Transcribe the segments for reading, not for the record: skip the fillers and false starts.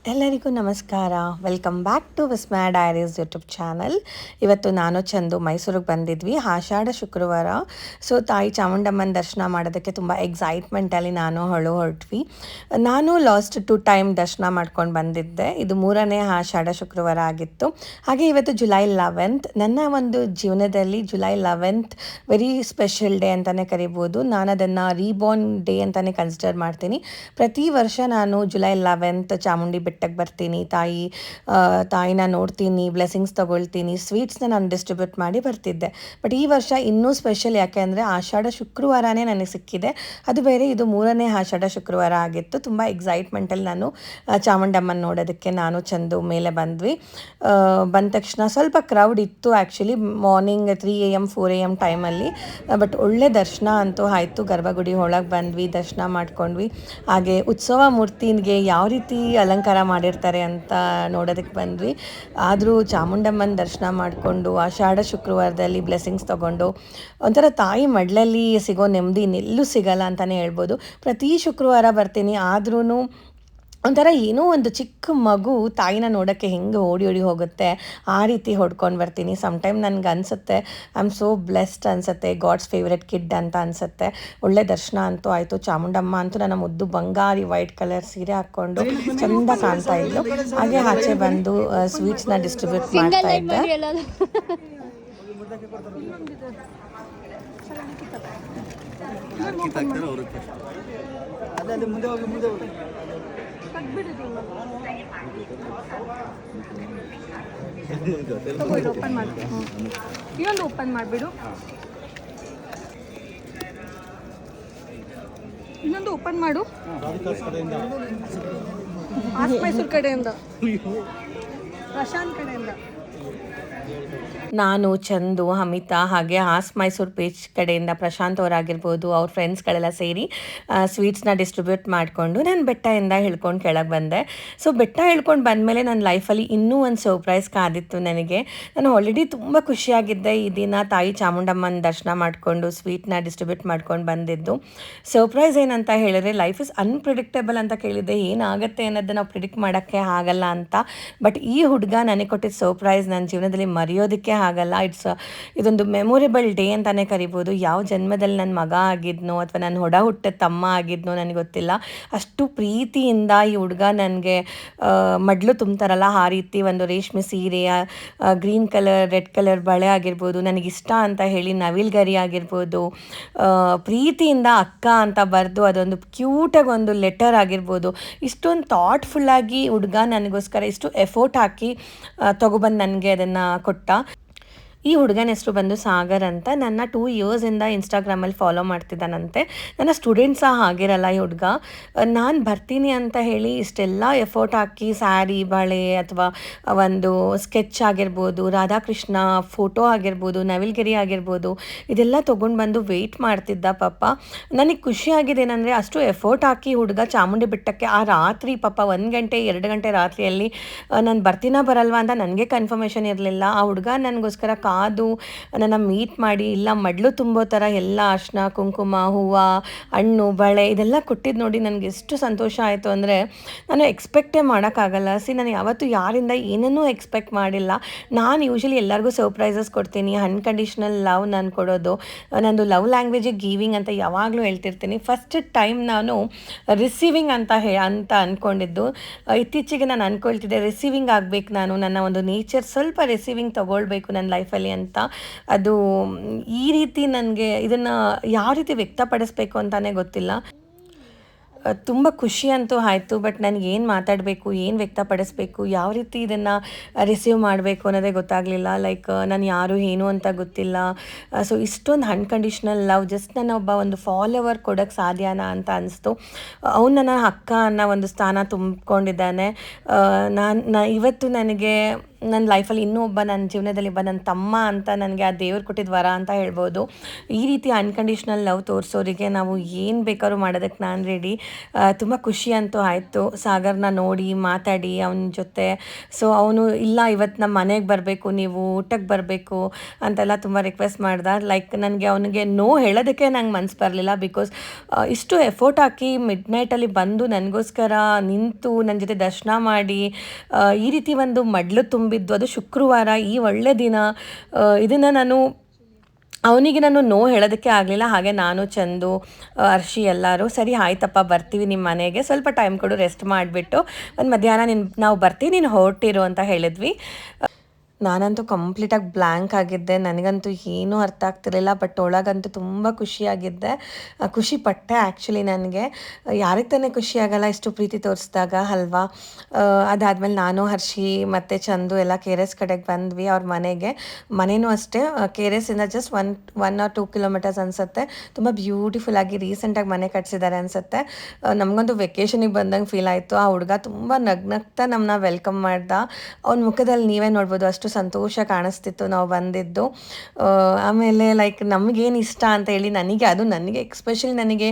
ಎಲ್ಲರಿಗೂ ನಮಸ್ಕಾರ. Welcome back to Vismaya diaries YouTube channel. ಇವತ್ತು ನಾನು ಚಂದು ಮೈಸೂರಿಗೆ ಬಂದಿದ್ವಿ ಆಷಾಢ ಶುಕ್ರವಾರ. ಸೊ ತಾಯಿ ಚಾಮುಂಡಮ್ಮನ ದರ್ಶನ ಮಾಡೋದಕ್ಕೆ ತುಂಬ ಎಕ್ಸೈಟ್ಮೆಂಟಲ್ಲಿ ನಾನು ಹೊರಟ್ವಿ. ನಾನು ಲಾಸ್ಟ್ 2 ಟೈಮ್ ದರ್ಶನ ಮಾಡ್ಕೊಂಡು ಬಂದಿದ್ದೆ. ಇದು 3ನೇ ಆಷಾಢ ಶುಕ್ರವಾರ ಆಗಿತ್ತು. ಹಾಗೆ ಇವತ್ತು ಜುಲೈ 11th. ನನ್ನ ಒಂದು ಜೀವನದಲ್ಲಿ July 11th very special day ಅಂತಲೇ ಕರಿಬೋದು. ನಾನು ಅದನ್ನು ರೀಬೋರ್ನ್ ಡೇ ಅಂತಲೇ ಕನ್ಸಿಡರ್ ಮಾಡ್ತೀನಿ. ಪ್ರತಿ ವರ್ಷ ನಾನು ಜುಲೈ 11th ಚಾಮುಂಡಿ ಬೆಟ್ಟಕ್ಕೆ ಬರ್ತೀನಿ, ತಾಯಿನ ನೋಡ್ತೀನಿ, ಬ್ಲೆಸ್ಸಿಂಗ್ಸ್ ತೊಗೊಳ್ತೀನಿ, ಸ್ವೀಟ್ಸ್ನ ನಾನು ಡಿಸ್ಟ್ರಿಬ್ಯೂಟ್ ಮಾಡಿ ಬರ್ತಿದ್ದೆ. ಬಟ್ ಈ ವರ್ಷ ಇನ್ನೂ ಸ್ಪೆಷಲ್, ಯಾಕೆ ಅಂದರೆ ಆಷಾಢ ಶುಕ್ರವಾರನೇ ನನಗೆ ಸಿಕ್ಕಿದೆ. ಅದು ಬೇರೆ, ಇದು 3ನೇ ಆಷಾಢ ಶುಕ್ರವಾರ ಆಗಿತ್ತು. ತುಂಬ ಎಕ್ಸೈಟ್ಮೆಂಟಲ್ಲಿ ನಾನು ಚಾಮುಂಡಮ್ಮನ ನೋಡೋದಕ್ಕೆ ನಾನು ಚಂದು ಮೇಲೆ ಬಂದ್ವಿ. ಬಂದ ತಕ್ಷಣ ಸ್ವಲ್ಪ ಕ್ರೌಡ್ ಇತ್ತು ಆ್ಯಕ್ಚುಲಿ, ಮಾರ್ನಿಂಗ್ 3 AM 4 AM ಟೈಮಲ್ಲಿ. ಬಟ್ ಒಳ್ಳೆ ದರ್ಶನ ಅಂತೂ ಆಯಿತು. ಗರ್ಭಗುಡಿ ಒಳಗೆ ಬಂದ್ವಿ, ದರ್ಶನ ಮಾಡ್ಕೊಂಡ್ವಿ. ಹಾಗೆ ಉತ್ಸವ ಮೂರ್ತಿಗೆ ಯಾವ ರೀತಿ ಅಲಂಕಾರ ಮಾಡಿರ್ತಾರೆ ಅಂತ ನೋಡೋದಕ್ಕೆ ಬಂದ್ವಿ. ಆದರೂ ಚಾಮುಂಡಮ್ಮನ ದರ್ಶನ ಮಾಡಿಕೊಂಡು ಆಷಾಢ ಶುಕ್ರವಾರದಲ್ಲಿ ಬ್ಲೆಸ್ಸಿಂಗ್ಸ್ ತೊಗೊಂಡು ಒಂಥರ ತಾಯಿ ಮಡ್ಲಲ್ಲಿ ಸಿಗೋ ನೆಮ್ಮದಿ ಇನ್ನೆಲ್ಲೂ ಸಿಗಲ್ಲ ಅಂತಲೇ ಹೇಳ್ಬೋದು. ಪ್ರತಿ ಶುಕ್ರವಾರ ಬರ್ತೀನಿ, ಆದ್ರೂ ಒಂಥರ ಏನೋ ಒಂದು ಚಿಕ್ಕ ಮಗು ತಾಯಿನ ನೋಡೋಕ್ಕೆ ಹೆಂಗೆ ಓಡಿ ಹೋಗುತ್ತೆ ಆ ರೀತಿ ಹೊಡ್ಕೊಂಡು ಬರ್ತೀನಿ. ಸಮ್ಟೈಮ್ ನನಗೆ ಅನಿಸುತ್ತೆ ಐ ಆಮ್ ಸೋ ಬ್ಲೆಸ್ಡ್ ಅನಿಸುತ್ತೆ, ಗಾಡ್ಸ್ ಫೇವ್ರೆಟ್ ಕಿಡ್ ಅಂತ ಅನಿಸುತ್ತೆ. ಒಳ್ಳೆ ದರ್ಶನ ಅಂತೂ ಆಯಿತು. ಚಾಮುಂಡಮ್ಮ ಅಂತೂ ನನ್ನ ಮುದ್ದು ಬಂಗಾರಿ ವೈಟ್ ಕಲರ್ ಸೀರೆ ಹಾಕ್ಕೊಂಡು ಚೆಂದ ಕಾಣ್ತಾ ಇದ್ಲು. ಹಾಗೆ ಆಚೆ ಬಂದು ಸ್ವೀಟ್ಸ್ನ ಡಿಸ್ಟ್ರಿಬ್ಯೂಟ್ ಮಾಡ್ತಾ ಇದ್ದೆ. ಓಪನ್ ಮಾಡಿ, ಇನ್ನೊಂದು ಓಪನ್ ಮಾಡಿಬಿಡು, ಇನ್ನೊಂದು ಓಪನ್ ಮಾಡು. ಮೈಸೂರು ಕಡೆಯಿಂದ, ಪ್ರಶಾಂತ್ ಕಡೆಯಿಂದ. ನಾನು, ಚಂದು, ಅಮಿತಾ, ಹಾಗೆ ಮೈಸೂರು ಪೇಜ್ ಕಡೆಯಿಂದ ಪ್ರಶಾಂತ್ ಅವರಾಗಿರ್ಬೋದು, ಅವ್ರ ಫ್ರೆಂಡ್ಸ್ಗಳೆಲ್ಲ ಸೇರಿ ಸ್ವೀಟ್ಸ್ನ ಡಿಸ್ಟ್ರಿಬ್ಯೂಟ್ ಮಾಡಿಕೊಂಡು ನಾನು ಬೆಟ್ಟದಿಂದ ಇಳ್ಕೊಂಡು ಕೆಳಗೆ ಬಂದೆ. ಸೊ ಬೆಟ್ಟ ಇಳ್ಕೊಂಡು ಬಂದಮೇಲೆ ನನ್ನ ಲೈಫಲ್ಲಿ ಇನ್ನೂ ಒಂದು ಸರ್ಪ್ರೈಸ್ ಕಾದಿತ್ತು ನನಗೆ. ನಾನು ಆಲ್ರೆಡಿ ತುಂಬ ಖುಷಿಯಾಗಿದ್ದೆ ಈ ದಿನ ತಾಯಿ ಚಾಮುಂಡಮ್ಮನ ದರ್ಶನ ಮಾಡಿಕೊಂಡು ಸ್ವೀಟ್ನ ಡಿಸ್ಟ್ರಿಬ್ಯೂಟ್ ಮಾಡ್ಕೊಂಡು ಬಂದಿದ್ದು. ಸರ್ಪ್ರೈಸ್ ಏನಂತ ಹೇಳಿದ್ರೆ, ಲೈಫ್ ಇಸ್ ಅನ್ಪ್ರಿಡಿಕ್ಟೇಬಲ್ ಅಂತ ಕೇಳಿದ್ದೆ, ಏನಾಗುತ್ತೆ ಅನ್ನೋದನ್ನು ನಾವು ಪ್ರಿಡಿಕ್ಟ್ ಮಾಡೋಕ್ಕೆ ಆಗಲ್ಲ ಅಂತ. ಬಟ್ ಈ ಹುಡುಗ ನನಗೆ ಕೊಟ್ಟಿದ್ದ ಸರ್ಪ್ರೈಸ್ ನನ್ನ ಜೀವನದಲ್ಲಿ ಮರೆಯೋದಕ್ಕೆ ಆಗಲ್ಲ. ಇದೊಂದು ಮೆಮೊರೇಬಲ್ ಡೇ ಅಂತಲೇ ಕರಿಬೋದು. ಯಾವ ಜನ್ಮದಲ್ಲಿ ನನ್ನ ಮಗ ಆಗಿದ್ನೋ ಅಥವಾ ನನ್ನ ಹುಟ್ಟಿದ ತಮ್ಮ ಆಗಿದ್ನೋ ನನಗೆ ಗೊತ್ತಿಲ್ಲ, ಅಷ್ಟು ಪ್ರೀತಿಯಿಂದ ಈ ಹುಡುಗ ನನಗೆ ಮಡ್ಲು ತುಂಬ್ತಾರಲ್ಲ ಆ ರೀತಿ ಒಂದು ರೇಷ್ಮೆ ಸೀರೆಯ ಗ್ರೀನ್ ಕಲರ್, ರೆಡ್ ಕಲರ್ ಬಳೆ ಆಗಿರ್ಬೋದು, ನನಗಿಷ್ಟ ಅಂತ ಹೇಳಿ ನವಿಲ್ಗರಿ ಆಗಿರ್ಬೋದು, ಪ್ರೀತಿಯಿಂದ ಅಕ್ಕ ಅಂತ ಬರೆದು ಅದೊಂದು ಕ್ಯೂಟಾಗಿ ಒಂದು ಲೆಟರ್ ಆಗಿರ್ಬೋದು, ಇಷ್ಟೊಂದು ಥಾಟ್ಫುಲ್ಲಾಗಿ ಹುಡುಗ ನನಗೋಸ್ಕರ ಇಷ್ಟು ಎಫೋರ್ಟ್ ಹಾಕಿ ತೊಗೊಬಂದು ನನಗೆ ಅದನ್ನು ಕೊಟ್ಟ. ಈ ಹುಡುಗನ ಹೆಸರು ಬಂದು ಸಾಗರ್ ಅಂತ. ನನ್ನ 2 ಇಯರ್ಸಿಂದ ಇನ್ಸ್ಟಾಗ್ರಾಮಲ್ಲಿ ಫಾಲೋ ಮಾಡ್ತಿದ್ದಾನಂತೆ. ನನ್ನ ಸ್ಟೂಡೆಂಟ್ಸ್ ಸಹ ಆಗಿರಲ್ಲ ಈ ಹುಡುಗ. ನಾನು ಬರ್ತೀನಿ ಅಂತ ಹೇಳಿ ಇಷ್ಟೆಲ್ಲ ಎಫರ್ಟ್ ಹಾಕಿ ಸ್ಯಾರಿ, ಬಳೆ ಅಥವಾ ಒಂದು ಸ್ಕೆಚ್ ಆಗಿರ್ಬೋದು, ರಾಧಾಕೃಷ್ಣ ಫೋಟೋ ಆಗಿರ್ಬೋದು, ನವಿಲ್ಗಿರಿ ಆಗಿರ್ಬೋದು, ಇದೆಲ್ಲ ತೊಗೊಂಡು ಬಂದು ವೆಯ್ಟ್ ಮಾಡ್ತಿದ್ದ ಪಾಪ. ನನಗೆ ಖುಷಿಯಾಗಿದೆ ಏನಂದರೆ, ಅಷ್ಟು ಎಫರ್ಟ್ ಹಾಕಿ ಹುಡುಗ ಚಾಮುಂಡಿ ಬೆಟ್ಟಕ್ಕೆ ಆ ರಾತ್ರಿ ಪಾಪ 1 ಗಂಟೆ 2 ಗಂಟೆ ರಾತ್ರಿಯಲ್ಲಿ ನಾನು ಬರ್ತೀನೋ ಬರಲ್ವಾ ಅಂತ ನನಗೆ ಕನ್ಫರ್ಮೇಷನ್ ಇರಲಿಲ್ಲ. ಆ ಹುಡುಗ ನನಗೋಸ್ಕರ ಕಾದು ನನ್ನ ಮೀಟ್ ಮಾಡಿ ಇಲ್ಲ ಮಡ್ಲು ತುಂಬೋ ಥರ ಎಲ್ಲ ಅರ್ಶಿನ, ಕುಂಕುಮ, ಹೂವು, ಹಣ್ಣು, ಬಳೆ ಇದೆಲ್ಲ ಕೊಟ್ಟಿದ್ದು ನೋಡಿ ನನಗೆ ಎಷ್ಟು ಸಂತೋಷ ಆಯಿತು ಅಂದರೆ ನಾನು ಎಕ್ಸ್ಪೆಕ್ಟೇ ಮಾಡೋಕ್ಕಾಗಲ್ಲ. ನಾನು ಯಾವತ್ತೂ ಯಾರಿಂದ ಏನನ್ನೂ ಎಕ್ಸ್ಪೆಕ್ಟ್ ಮಾಡಿಲ್ಲ. ನಾನು ಯೂಶ್ವಲಿ ಎಲ್ಲರಿಗೂ ಸರ್ಪ್ರೈಸಸ್ ಕೊಡ್ತೀನಿ, ಅನ್ಕಂಡೀಷ್ನಲ್ ಲವ್ ನಾನು ಕೊಡೋದು. ನಂದು ಲವ್ ಲ್ಯಾಂಗ್ವೇಜೇ ಗಿವಿಂಗ್ ಅಂತ ಯಾವಾಗಲೂ ಹೇಳ್ತಿರ್ತೀನಿ. ಫಸ್ಟ್ ಟೈಮ್ ನಾನು ರಿಸೀವಿಂಗ್ ಅಂತ ಅಂದ್ಕೊಂಡಿದ್ದು. ಇತ್ತೀಚೆಗೆ ನಾನು ಅಂದ್ಕೊಳ್ತಿದ್ದೆ ರಿಸೀವಿಂಗ್ ಆಗಬೇಕು, ನಾನು ನನ್ನ ಒಂದು ನೇಚರ್ ಸ್ವಲ್ಪ ರಿಸೀವಿಂಗ್ ತೊಗೊಳ್ಬೇಕು ನನ್ನ ಲೈಫಲ್ಲಿ ಅಂತ. ಅದು ಈ ರೀತಿ ನನಗೆ ಇದನ್ನು ಯಾವ ರೀತಿ ವ್ಯಕ್ತಪಡಿಸ್ಬೇಕು ಅಂತಲೇ ಗೊತ್ತಿಲ್ಲ. ತುಂಬ ಖುಷಿ ಅಂತೂ ಆಯಿತು. ಬಟ್ ನನಗೆ ಏನು ಮಾತಾಡಬೇಕು, ಏನು ವ್ಯಕ್ತಪಡಿಸ್ಬೇಕು, ಯಾವ ರೀತಿ ಇದನ್ನು ರಿಸೀವ್ ಮಾಡಬೇಕು ಅನ್ನೋದೇ ಗೊತ್ತಾಗಲಿಲ್ಲ. ಲೈಕ್ ನಾನು ಯಾರು ಏನು ಅಂತ ಗೊತ್ತಿಲ್ಲ. ಸೊ ಇಷ್ಟೊಂದು ಅನ್ಕಂಡೀಷ್ನಲ್ ಲವ್ ಜಸ್ಟ್ ನನ್ನ ಒಬ್ಬ ಒಂದು ಫಾಲೋವರ್ ಕೊಡೋಕ್ಕೆ ಸಾಧ್ಯನಾ ಅಂತ ಅನಿಸ್ತು. ಅವನು ನನ್ನ ಅಕ್ಕ ಅನ್ನೋ ಒಂದು ಸ್ಥಾನ ತುಂಬಿಕೊಂಡಿದ್ದಾನೆ. ಇವತ್ತು ನನಗೆ ನನ್ನ ಲೈಫಲ್ಲಿ ಇನ್ನೂ ಒಬ್ಬ ನನ್ನ ಜೀವನದಲ್ಲಿ ಒಬ್ಬ ನನ್ನ ತಮ್ಮ ಅಂತ ನನಗೆ ಆ ದೇವ್ರು ಕೊಟ್ಟಿದ್ದ ವರ ಅಂತ ಹೇಳ್ಬೋದು. ಈ ರೀತಿ ಅನ್ಕಂಡೀಷ್ನಲ್ ಲವ್ ತೋರಿಸೋರಿಗೆ ನಾವು ಏನು ಬೇಕಾದ್ರೂ ಮಾಡೋದಕ್ಕೆ ನಾನು ರೆಡಿ. ತುಂಬ ಖುಷಿ ಅಂತೂ ಆಯಿತು ಸಾಗರ್ನ ನೋಡಿ ಮಾತಾಡಿ ಅವನ ಜೊತೆ. ಸೊ ಅವನು ಇಲ್ಲ ಇವತ್ತು ನಮ್ಮ ಮನೆಗೆ ಬರಬೇಕು, ನೀವು ಊಟಕ್ಕೆ ಬರಬೇಕು ಅಂತೆಲ್ಲ ತುಂಬ ರಿಕ್ವೆಸ್ಟ್ ಮಾಡ್ದೆ. ಲೈಕ್ ನನಗೆ ಅವನಿಗೆ ನೋ ಹೇಳೋದಕ್ಕೆ ನಂಗೆ ಮನಸ್ಸು ಬರಲಿಲ್ಲ. ಬಿಕಾಸ್ ಇಷ್ಟು ಎಫೋರ್ಟ್ ಹಾಕಿ ಮಿಡ್ ನೈಟಲ್ಲಿ ಬಂದು ನನಗೋಸ್ಕರ ನಿಂತು ನನ್ನ ಜೊತೆ ದರ್ಶನ ಮಾಡಿ ಈ ರೀತಿ ಒಂದು ಮಡ್ಲು ತುಂಬಿದ್ದು, ಅದು ಶುಕ್ರವಾರ, ಈ ಒಳ್ಳೆ ದಿನ. ಇದನ್ನು ಅವನಿಗೆ ನಾನು ನೋ ಹೇಳೋದಕ್ಕೆ ಆಗಲಿಲ್ಲ. ಹಾಗೆ ನಾನು ಚಂದು ಅರ್ಷಿ ಎಲ್ಲರೂ ಸರಿ ಆಯ್ತಪ್ಪ ಬರ್ತೀವಿ ನಿಮ್ಮ ಮನೆಗೆ, ಸ್ವಲ್ಪ ಟೈಮ್ ಕೊಡು, ರೆಸ್ಟ್ ಮಾಡಿಬಿಟ್ಟು ಒಂದು ಮಧ್ಯಾಹ್ನ ನಾವು ಬರ್ತೀವಿ, ನೀನು ಹೊರಟಿರು ಅಂತ ಹೇಳಿದ್ವಿ. ನಾನಂತೂ ಕಂಪ್ಲೀಟಾಗಿ ಬ್ಲ್ಯಾಂಕ್ ಆಗಿದ್ದೆ. ನನಗಂತೂ ಏನೂ ಅರ್ಥ ಆಗ್ತಿರಲಿಲ್ಲ. ಬಟ್ ಒಳಗಂತೂ ತುಂಬ ಖುಷಿಯಾಗಿದ್ದೆ, ಖುಷಿ ಪಟ್ಟೆ ಆ್ಯಕ್ಚುಲಿ. ನನಗೆ ಯಾರಿಗೆ ತಾನೇ ಖುಷಿ ಆಗಲ್ಲ ಇಷ್ಟು ಪ್ರೀತಿ ತೋರಿಸಿದಾಗ ಅಲ್ವಾ. ಅದಾದಮೇಲೆ ನಾನು ಹರ್ಷಿ ಮತ್ತು ಚಂದು ಎಲ್ಲ ಕೆ ಆರ್ ಎಸ್ ಕಡೆಗೆ ಬಂದ್ವಿ ಅವ್ರ ಮನೆಗೆ. ಮನೆಯೂ ಅಷ್ಟೇ ಕೆ ಆರ್ ಎಸ್ಸಿಂದ ಜಸ್ಟ್ 1 or 2 ಕಿಲೋಮೀಟರ್ಸ್ ಅನಿಸುತ್ತೆ. ತುಂಬ ಬ್ಯೂಟಿಫುಲ್ಲಾಗಿ ರೀಸೆಂಟಾಗಿ ಮನೆ ಕಟ್ಸಿದ್ದಾರೆ ಅನಿಸುತ್ತೆ. ನಮಗಂತೂ ವೆಕೇಷನಿಗೆ ಬಂದಂಗೆ ಫೀಲ್ ಆಯಿತು. ಆ ಹುಡುಗ ತುಂಬ ನಗ್ನಗ್ತಾ ನಮ್ಮನ್ನ ವೆಲ್ಕಮ್ ಮಾಡ್ದ. ಅವ್ನ ಮುಖದಲ್ಲಿ ನೀವೇ ನೋಡ್ಬೋದು ಅಷ್ಟು ಸಂತೋಷ ಕಾಣಿಸ್ತಿತ್ತು ನಾವು ಬಂದಿದ್ದು. ಆಮೇಲೆ ಲೈಕ್ ನಮಗೇನು ಇಷ್ಟ ಅಂತ ಹೇಳಿ ನನಗೆ ಎಕ್ಸ್ಪೆಷಲಿ ನನಗೆ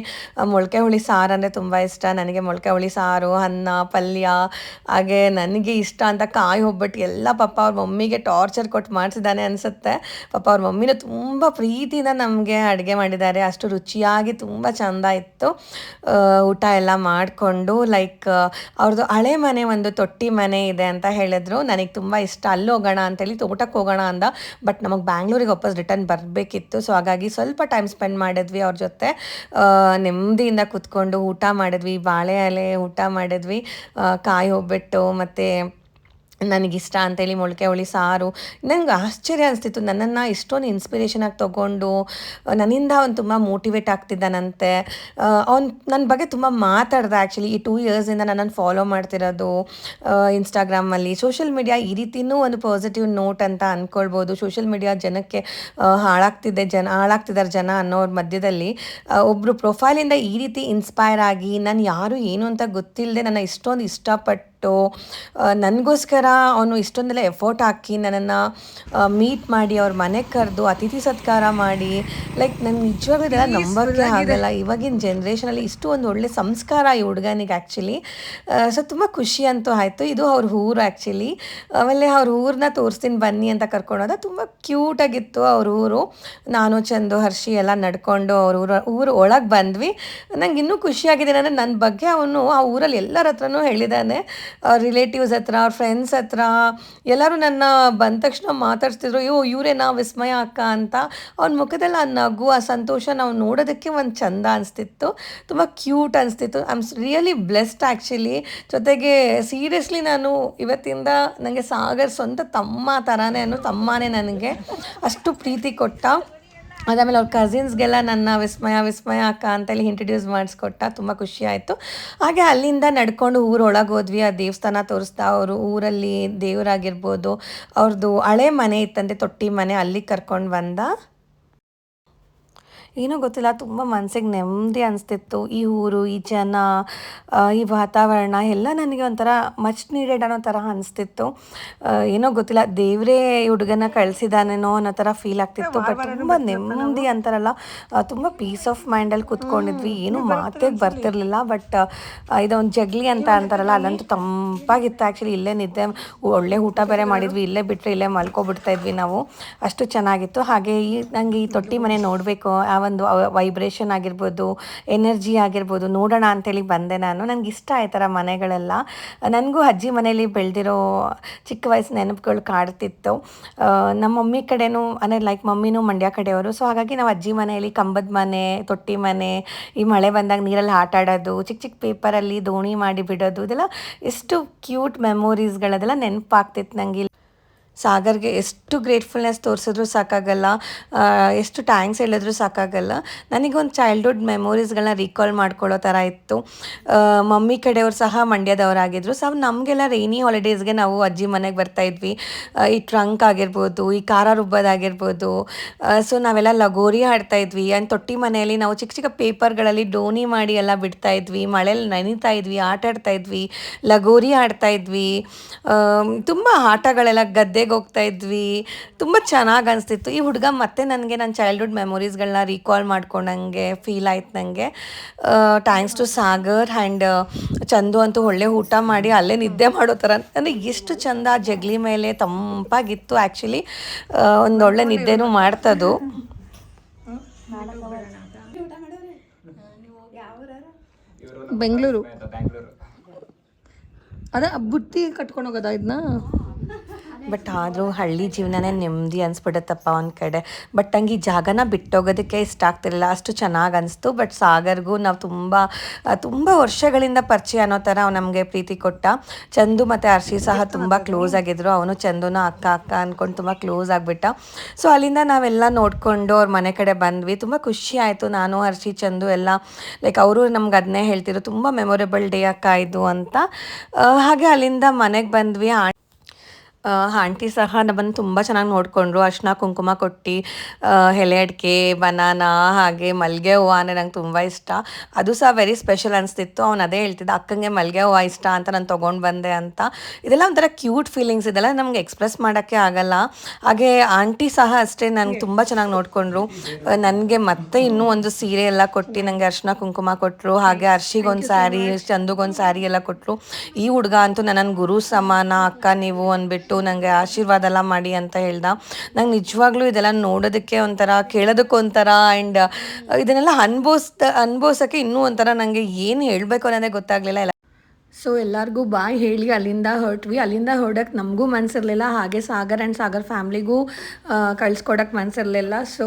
ಮೊಳಕೆ ಹುಳಿ ಸಾರು ಅಂದರೆ ತುಂಬ ಇಷ್ಟ. ನನಗೆ ಮೊಳಕೆ ಹುಳಿ ಸಾರು, ಅನ್ನ, ಪಲ್ಯ, ಹಾಗೆ ನನಗೆ ಇಷ್ಟ ಅಂತ ಕಾಯಿ ಒಬ್ಬಟ್ಟು ಎಲ್ಲ ಪಾಪ ಅವ್ರ ಮಮ್ಮಿಗೆ ಟಾರ್ಚರ್ ಕೊಟ್ಟು ಮಾಡಿಸಿದ್ದಾನೆ ಅನಿಸುತ್ತೆ. ಪಾಪ ಅವ್ರ ಮಮ್ಮಿನೂ ತುಂಬ ಪ್ರೀತಿಯಿಂದ ನಮಗೆ ಅಡುಗೆ ಮಾಡಿದ್ದಾರೆ. ಅಷ್ಟು ರುಚಿಯಾಗಿ ತುಂಬ ಚೆಂದ ಇತ್ತು. ಊಟ ಎಲ್ಲ ಮಾಡಿಕೊಂಡು ಲೈಕ್ ಅವ್ರದ್ದು ಹಳೆ ಮನೆ, ಒಂದು ತೊಟ್ಟಿ ಮನೆ ಇದೆ ಅಂತ ಹೇಳಿದ್ರು. ನನಗೆ ತುಂಬ ಇಷ್ಟ, ಅಲ್ಲಿ ಹೋಗೋಣ ಅಂತೇಳಿ ಊಟಕ್ಕೆ ಹೋಗೋಣ ಅಂದ. ಬಟ್ ನಮಗೆ ಬ್ಯಾಂಗ್ಳೂರಿಗೆ ವಾಪಸ್ ರಿಟರ್ನ್ ಬರಬೇಕಿತ್ತು. ಸೊ ಹಾಗಾಗಿ ಸ್ವಲ್ಪ ಟೈಮ್ ಸ್ಪೆಂಡ್ ಮಾಡಿದ್ವಿ ಅವ್ರ ಜೊತೆ. ನೆಮ್ಮದಿಯಿಂದ ಕೂತ್ಕೊಂಡು ಊಟ ಮಾಡಿದ್ವಿ, ಬಾಳೆ ಎಲೆ ಊಟ ಮಾಡಿದ್ವಿ, ಕಾಯಿ ಒಬ್ಬಟ್ಟು ಮತ್ತು ನನಗಿಷ್ಟ ಅಂತೇಳಿ ಮೊಳಕೆ ಹುಳಿ ಸಾರು. ನಂಗೆ ಆಶ್ಚರ್ಯ ಅನಿಸ್ತಿತ್ತು, ನನ್ನನ್ನು ಇಷ್ಟೊಂದು ಇನ್ಸ್ಪಿರೇಷನಾಗಿ ತೊಗೊಂಡು ನನ್ನಿಂದ ಅವ್ನು ತುಂಬ ಮೋಟಿವೇಟ್ ಆಗ್ತಿದ್ದಾನಂತೆ. ಅವ್ನು ನನ್ನ ಬಗ್ಗೆ ತುಂಬ ಮಾತಾಡ್ದೆ. ಆ್ಯಕ್ಚುಲಿ ಈ 2 ಇಯರ್ಸಿಂದ ನನ್ನನ್ನು ಫಾಲೋ ಮಾಡ್ತಿರೋದು ಇನ್ಸ್ಟಾಗ್ರಾಮಲ್ಲಿ, ಸೋಷಿಯಲ್ ಮೀಡಿಯಾ ಈ ರೀತಿಯೂ ಒಂದು ಪಾಸಿಟಿವ್ ನೋಟ್ ಅಂತ ಅಂದ್ಕೊಳ್ಬೋದು. ಸೋಷಿಯಲ್ ಮೀಡಿಯಾ ಜನಕ್ಕೆ ಹಾಳಾಗ್ತಿದ್ದಾರೆ ಜನ ಅನ್ನೋರ ಮಧ್ಯದಲ್ಲಿ ಒಬ್ಬರು ಪ್ರೊಫೈಲಿಂದ ಈ ರೀತಿ ಇನ್ಸ್ಪೈರ್ ಆಗಿ ನಾನು ಯಾರು ಏನು ಅಂತ ಗೊತ್ತಿಲ್ಲದೆ ನನ್ನ ಇಷ್ಟೊಂದು ಇಷ್ಟಪಟ್ಟು ನನಗೋಸ್ಕರ ಅವನು ಇಷ್ಟೊಂದೆಲ್ಲ ಎಫೋರ್ಟ್ ಹಾಕಿ ನನ್ನನ್ನು ಮೀಟ್ ಮಾಡಿ ಅವ್ರ ಮನೆಗೆ ಕರೆದು ಅತಿಥಿ ಸತ್ಕಾರ ಮಾಡಿ, ಲೈಕ್ ನನಗೆ ನಿಜವಾಗ್ಲೂ ಇದೆಲ್ಲ ನಂಬೋಕ್ಕೆ ಆಗಲ್ಲ. ಇವಾಗಿನ ಜನ್ರೇಷನಲ್ಲಿ ಇಷ್ಟು ಒಂದು ಒಳ್ಳೆ ಸಂಸ್ಕಾರ ಈ ಹುಡುಗನಿಗೆ ಆ್ಯಕ್ಚುಲಿ. ಸೊ ತುಂಬ ಖುಷಿ ಅಂತೂ ಆಯಿತು. ಇದು ಅವ್ರ ಊರು ಆ್ಯಕ್ಚುಲಿ. ಆಮೇಲೆ ಅವ್ರ ಊರನ್ನ ತೋರಿಸ್ತೀನಿ ಬನ್ನಿ ಅಂತ ಕರ್ಕೊಂಡೋದ. ತುಂಬ ಕ್ಯೂಟಾಗಿತ್ತು ಅವ್ರ ಊರು. ನಾನು ಚಂದು ಹರ್ಷಿ ಎಲ್ಲ ನಡ್ಕೊಂಡು ಅವ್ರ ಊರು ಒಳಗೆ ಬಂದ್ವಿ. ನಂಗೆ ಇನ್ನೂ ಖುಷಿಯಾಗಿದೆ ಅಂದರೆ ನನ್ನ ಬಗ್ಗೆ ಅವನು ಆ ಊರಲ್ಲಿ ಎಲ್ಲರ ಹತ್ರನೂ ಹೇಳಿದ್ದಾನೆ. ಅವ್ರ ರಿಲೇಟಿವ್ಸ್ ಹತ್ರ, ಅವ್ರ ಫ್ರೆಂಡ್ಸ್ ಹತ್ರ ಎಲ್ಲರೂ ನನ್ನ ಬಂದ ತಕ್ಷಣ ಮಾತಾಡ್ಸ್ತಿದ್ರು, ಇವರೇನಾ ವಿಸ್ಮಯ ಅಕ್ಕ ಅಂತ. ಅವ್ನ ಮುಖದಲ್ಲಿ ಆ ನಗು, ಆ ಸಂತೋಷ ನಾವು ನೋಡೋದಕ್ಕೆ ಒಂದು ಚಂದ ಅನಿಸ್ತಿತ್ತು, ತುಂಬ ಕ್ಯೂಟ್ ಅನಿಸ್ತಿತ್ತು. I am really blessed actually. ಜೊತೆಗೆ ಸೀರಿಯಸ್ಲಿ ನಾನು ಇವತ್ತಿಂದ ನನಗೆ ಸಾಗರ್ ಸ್ವಂತ ತಮ್ಮ ಥರನೇ ತಮ್ಮನೇ ನನಗೆ ಅಷ್ಟು ಪ್ರೀತಿ ಕೊಟ್ಟ. ಅದಾದಮೇಲೆ ಅವ್ರ ಕಸಿನ್ಸ್ಗೆಲ್ಲ ನನ್ನ ವಿಸ್ಮಯ ಅಕ್ಕ ಅಂತೇಳಿ ಇಂಟ್ರಡ್ಯೂಸ್ ಮಾಡಿಸ್ಕೊಟ್ಟ. ತುಂಬ ಖುಷಿ ಆಯಿತು. ಹಾಗೆ ಅಲ್ಲಿಂದ ನಡ್ಕೊಂಡು ಊರೊಳಗೆ ಹೋದ್ವಿ. ಆ ದೇವಸ್ಥಾನ ತೋರಿಸ್ತಾ, ಅವರು ಊರಲ್ಲಿ ದೇವರಾಗಿರ್ಬೋದು, ಅವ್ರದ್ದು ಹಳೆ ಮನೆ ಇತ್ತಂತೆ, ತೊಟ್ಟಿ ಮನೆ, ಅಲ್ಲಿಗೆ ಕರ್ಕೊಂಡು ಬಂದ. ಏನೋ ಗೊತ್ತಿಲ್ಲ, ತುಂಬ ಮನಸ್ಸಿಗೆ ನೆಮ್ಮದಿ ಅನಿಸ್ತಿತ್ತು. ಈ ಊರು, ಈ ಜನ, ಈ ವಾತಾವರಣ ಎಲ್ಲ ನನಗೆ ಒಂಥರ ಮಚ್ ನೀಡೆಡ್ ಅನ್ನೋ ಥರ ಅನಿಸ್ತಿತ್ತು. ಏನೋ ಗೊತ್ತಿಲ್ಲ, ದೇವರೇ ಈ ಹುಡುಗನ ಕಳಿಸಿದಾನೇನೋ ಅನ್ನೋ ಥರ ಫೀಲ್ ಆಗ್ತಿತ್ತು. ಬಟ್ ತುಂಬ ನೆಮ್ಮದಿ ಅಂತಾರಲ್ಲ, ತುಂಬ ಪೀಸ್ ಆಫ್ ಮೈಂಡಲ್ಲಿ ಕೂತ್ಕೊಂಡಿದ್ವಿ. ಏನೂ ಮಾತಿಗೆ ಬರ್ತಿರ್ಲಿಲ್ಲ. ಬಟ್ ಇದೊಂದು ಜಗ್ಲಿ ಅಂತ ಅಂತಾರಲ್ಲ, ಅದಂತೂ ತಂಪಾಗಿತ್ತು ಆ್ಯಕ್ಚುಲಿ. ಇಲ್ಲೇ ನಿದ್ದೆ, ಒಳ್ಳೆ ಊಟ ಬೇರೆ ಮಾಡಿದ್ವಿ, ಇಲ್ಲೇ ಬಿಟ್ಟರೆ ಇಲ್ಲೇ ಮಲ್ಕೊಬಿಡ್ತಾ ಇದ್ವಿ ನಾವು, ಅಷ್ಟು ಚೆನ್ನಾಗಿತ್ತು. ಹಾಗೆ ನನಗೆ ಈ ತೊಟ್ಟಿ ಮನೆ ನೋಡಬೇಕು, ಆ ಒಂದು ವೈಬ್ರೇಷನ್ ಆಗಿರ್ಬೋದು, ಎನರ್ಜಿ ಆಗಿರ್ಬೋದು, ನೋಡೋಣ ಅಂತೇಳಿ ಬಂದೆ ನಾನು. ನನಗೆ ಇಷ್ಟ ಈ ಥರ ಮನೆಗಳೆಲ್ಲ. ನನಗೂ ಅಜ್ಜಿ ಮನೇಲಿ ಬೆಳೆದಿರೋ ಚಿಕ್ಕ ವಯಸ್ಸಿನ ನೆನಪುಗಳು ಕಾಡ್ತಿತ್ತು. ನಮ್ಮ ಮಮ್ಮಿ ಕಡೆನೂ ಅಂದರೆ ಲೈಕ್ ಮಮ್ಮಿನೂ ಮಂಡ್ಯ ಕಡೆಯವರು. ಸೊ ಹಾಗಾಗಿ ನಾವು ಅಜ್ಜಿ ಮನೆಯಲ್ಲಿ ಕಂಬದ ಮನೆ, ತೊಟ್ಟಿ ಮನೆ, ಈ ಮಳೆ ಬಂದಾಗ ನೀರಲ್ಲಿ ಆಟ ಆಡೋದು, ಚಿಕ್ಕ ಚಿಕ್ಕ ಪೇಪರಲ್ಲಿ ದೋಣಿ ಮಾಡಿ ಬಿಡೋದು, ಇದೆಲ್ಲ ಎಷ್ಟು ಕ್ಯೂಟ್ ಮೆಮೊರೀಸ್ಗಳದೆಲ್ಲ ನೆನಪಾಗ್ತಿತ್ತು ನನಗೆ. ಸಾಗರ್ಗೆ ಎಷ್ಟು ಗ್ರೇಟ್ಫುಲ್ನೆಸ್ ತೋರಿಸಿದ್ರು ಸಾಕಾಗಲ್ಲ, ಎಷ್ಟು ಥ್ಯಾಂಕ್ಸ್ ಹೇಳಿದ್ರು ಸಾಕಾಗಲ್ಲ. ನನಗೊಂದು ಚೈಲ್ಡ್ಹುಡ್ ಮೆಮೊರೀಸ್ಗಳನ್ನ ರೀಕಾಲ್ ಮಾಡ್ಕೊಳ್ಳೋ ಥರ ಇತ್ತು. ಮಮ್ಮಿ ಕಡೆಯವ್ರು ಸಹ ಮಂಡ್ಯದವರಾಗಿದ್ದರು. ಸೊ ನಮಗೆಲ್ಲ ರೈನಿ ಹಾಲಿಡೇಸ್ಗೆ ನಾವು ಅಜ್ಜಿ ಮನೆಗೆ ಬರ್ತಾಯಿದ್ವಿ. ಈ ಟ್ರಂಕ್ ಆಗಿರ್ಬೋದು, ಈ ಖಾರ ರುಬ್ಬೋದಾಗಿರ್ಬೋದು. ಸೊ ನಾವೆಲ್ಲ ಲಗೋರಿ ಆಡ್ತಾಯಿದ್ವಿ. ಆ್ಯಂಡ್ ತೊಟ್ಟಿ ಮನೆಯಲ್ಲಿ ನಾವು ಚಿಕ್ಕ ಚಿಕ್ಕ ಪೇಪರ್ಗಳಲ್ಲಿ ಡೋಣಿ ಮಾಡಿ ಎಲ್ಲ ಬಿಡ್ತಾಯಿದ್ವಿ, ಮಳೇಲಿ ನೆನಿತಾ ಇದ್ವಿ, ಆಟ ಆಡ್ತಾಯಿದ್ವಿ, ಲಗೋರಿ ಆಡ್ತಾಯಿದ್ವಿ. ತುಂಬ ಆಟಗಳೆಲ್ಲ, ಗದ್ದೆಗೆ ಹೋಗ್ತಾ ಇದ್ವಿ. ತುಂಬ ಚೆನ್ನಾಗಿ ಅನಿಸ್ತಿತ್ತು. ಈ ಹುಡುಗ ಮತ್ತೆ ನನಗೆ ನನ್ನ ಚೈಲ್ಡ್ಹುಡ್ ಮೆಮೊರೀಸ್ಗಳನ್ನ ರೀಕಾಲ್ ಮಾಡ್ಕೊಂಡಂಗೆ ಫೀಲ್ ಆಯ್ತು ನನಗೆ. Thanks to Sagar and Chandu ಅಂತೂ ಒಳ್ಳೆ ಊಟ ಮಾಡಿ ಅಲ್ಲೇ ನಿದ್ದೆ ಮಾಡೋ ಥರ, ಅಂದರೆ ಎಷ್ಟು ಚಂದ ಜಗಲಿ ಮೇಲೆ ತಂಪಾಗಿತ್ತು. ಆ್ಯಕ್ಚುಲಿ ಒಂದೊಳ್ಳೆ ನಿದ್ದೆನೂ ಮಾಡ್ತದು. ಬೆಂಗಳೂರು ಅದೇ ಬುತ್ತಿ ಕಟ್ಕೊಂಡು ಹೋಗೋದಾ ಇದನ್ನ? ಬಟ್ ಆದರೂ ಹಳ್ಳಿ ಜೀವನನೇ ನೆಮ್ಮದಿ ಅನಿಸ್ಬಿಡುತ್ತಪ್ಪ ಒಂದು ಕಡೆ. ಬಟ್ ಹಂಗೆ ಈ ಜಾಗನ ಬಿಟ್ಟೋಗೋದಕ್ಕೆ ಇಷ್ಟ ಆಗ್ತಿರಲಿಲ್ಲ, ಅಷ್ಟು ಚೆನ್ನಾಗಿ ಅನಿಸ್ತು. ಬಟ್ ಸಾಗರ್ಗೂ ನಾವು ತುಂಬ ವರ್ಷಗಳಿಂದ ಪರಿಚಯ ಅನ್ನೋ ಥರ ಅವ್ನು ನಮಗೆ ಪ್ರೀತಿ ಕೊಟ್ಟ. ಚಂದು ಮತ್ತು ಹರ್ಷಿ ಸಹ ತುಂಬ ಕ್ಲೋಸ್ ಆಗಿದ್ದರು. ಅವನು ಚಂದುನ ಅಕ್ಕ ಅಕ್ಕ ಅಂದ್ಕೊಂಡು ತುಂಬ ಕ್ಲೋಸ್ ಆಗಿಬಿಟ್ಟ. ಸೊ ಅಲ್ಲಿಂದ ನಾವೆಲ್ಲ ನೋಡಿಕೊಂಡು ಅವ್ರ ಮನೆ ಕಡೆ ಬಂದ್ವಿ. ತುಂಬ ಖುಷಿ ಆಯಿತು. ನಾನು ಹರ್ಷಿ ಚಂದು ಎಲ್ಲ ಲೈಕ್ ಅವರು ನಮ್ಗೆ ಅದನ್ನೇ ಹೇಳ್ತಿದ್ರು, ತುಂಬ ಮೆಮೊರೇಬಲ್ ಡೇ ಅಕ್ಕ ಇದು ಅಂತ. ಹಾಗೆ ಅಲ್ಲಿಂದ ಮನೆಗೆ ಬಂದ್ವಿ. ಆಂಟಿ ಸಹ ನಮ್ಮನ್ನು ತುಂಬ ಚೆನ್ನಾಗಿ ನೋಡಿಕೊಂಡ್ರು. ಅರಿಶಿನ ಕುಂಕುಮ ಕೊಟ್ಟು, ಎಲೆ ಅಡಿಕೆ, ಬನಾನಾ, ಹಾಗೆ ಮಲ್ಲಿಗೆ ಹೂವು ಅಂದರೆ ನಂಗೆ ತುಂಬ ಇಷ್ಟ. ಅದು ಸಹ ವೆರಿ ಸ್ಪೆಷಲ್ ಅನಿಸ್ತಿತ್ತು. ಅವ್ನು ಅದೇ ಹೇಳ್ತಿದ್ದ, ಅಕ್ಕಂಗೆ ಮಲ್ಲಿಗೆ ಹೂವು ಇಷ್ಟ ಅಂತ ನಾನು ತೊಗೊಂಡು ಬಂದೆ ಅಂತ. ಇದೆಲ್ಲ ಒಂಥರ ಕ್ಯೂಟ್ ಫೀಲಿಂಗ್ಸ್, ಇದೆಲ್ಲ ನಮಗೆ ಎಕ್ಸ್ಪ್ರೆಸ್ ಮಾಡೋಕ್ಕೆ ಆಗಲ್ಲ. ಹಾಗೆ ಆಂಟಿ ಸಹ ಅಷ್ಟೇ ನನಗೆ ತುಂಬ ಚೆನ್ನಾಗಿ ನೋಡಿಕೊಂಡ್ರು. ನನಗೆ ಮತ್ತೆ ಇನ್ನೂ ಒಂದು ಸೀರೆ ಎಲ್ಲ ಕೊಟ್ಟು ನನಗೆ ಅರಿಶಿನ ಕುಂಕುಮ ಕೊಟ್ಟರು. ಹಾಗೆ ಹರ್ಷಿಗೊಂದು ಸ್ಯಾರಿ, ಚಂದುಗೊಂದು ಸ್ಯಾರಿ ಎಲ್ಲ ಕೊಟ್ಟರು. ಈ ಹುಡುಗ ಅಂತೂ ನನ್ನ ಗುರು ಸಮಾನ, ಅಕ್ಕ ನೀವು ಅಂದ್ಬಿಟ್ಟು ನನಗೆ ಆಶೀರ್ವಾದ ಎಲ್ಲ ಮಾಡಿ ಅಂತ ಹೇಳ್ದ. ನಂಗೆ ನಿಜವಾಗ್ಲೂ ಇದೆಲ್ಲ ನೋಡೋದಕ್ಕೆ ಒಂಥರ, ಕೇಳೋದಕ್ಕೆ ಒಂಥರ, ಆ್ಯಂಡ್ ಇದನ್ನೆಲ್ಲ ಅನುಭವಿಸೋಕ್ಕೆ ಇನ್ನೂ ಒಂಥರ ನನಗೆ ಏನು ಹೇಳಬೇಕು ಅನ್ನೋದೇ ಗೊತ್ತಾಗಲಿಲ್ಲ. ಸೊ ಎಲ್ಲರಿಗೂ ಬಾಯ್ ಹೇಳಿ ಅಲ್ಲಿಂದ ಹೊರಟ್ವಿ. ಅಲ್ಲಿಂದ ಹೊರಡಕ್ಕೆ ನಮಗೂ ಮನಸ್ಸಿರಲಿಲ್ಲ, ಹಾಗೆ ಸಾಗರ್ ಆ್ಯಂಡ್ ಸಾಗರ್ ಫ್ಯಾಮ್ಲಿಗೂ ಕಳಿಸ್ಕೊಡಕ್ಕೆ ಮನಸ್ಸಿರಲಿಲ್ಲ. So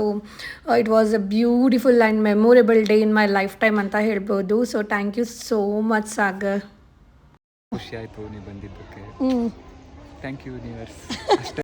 it was a beautiful and memorable day in my life time ಅಂತ ಹೇಳ್ಬೋದು. So thank you so much Sagar. ಖುಷಿ ಆಯಿತು ನೀವು ಬಂದಿದ್ದಕ್ಕೆ. Thank you universe. ಅಷ್ಟೇ.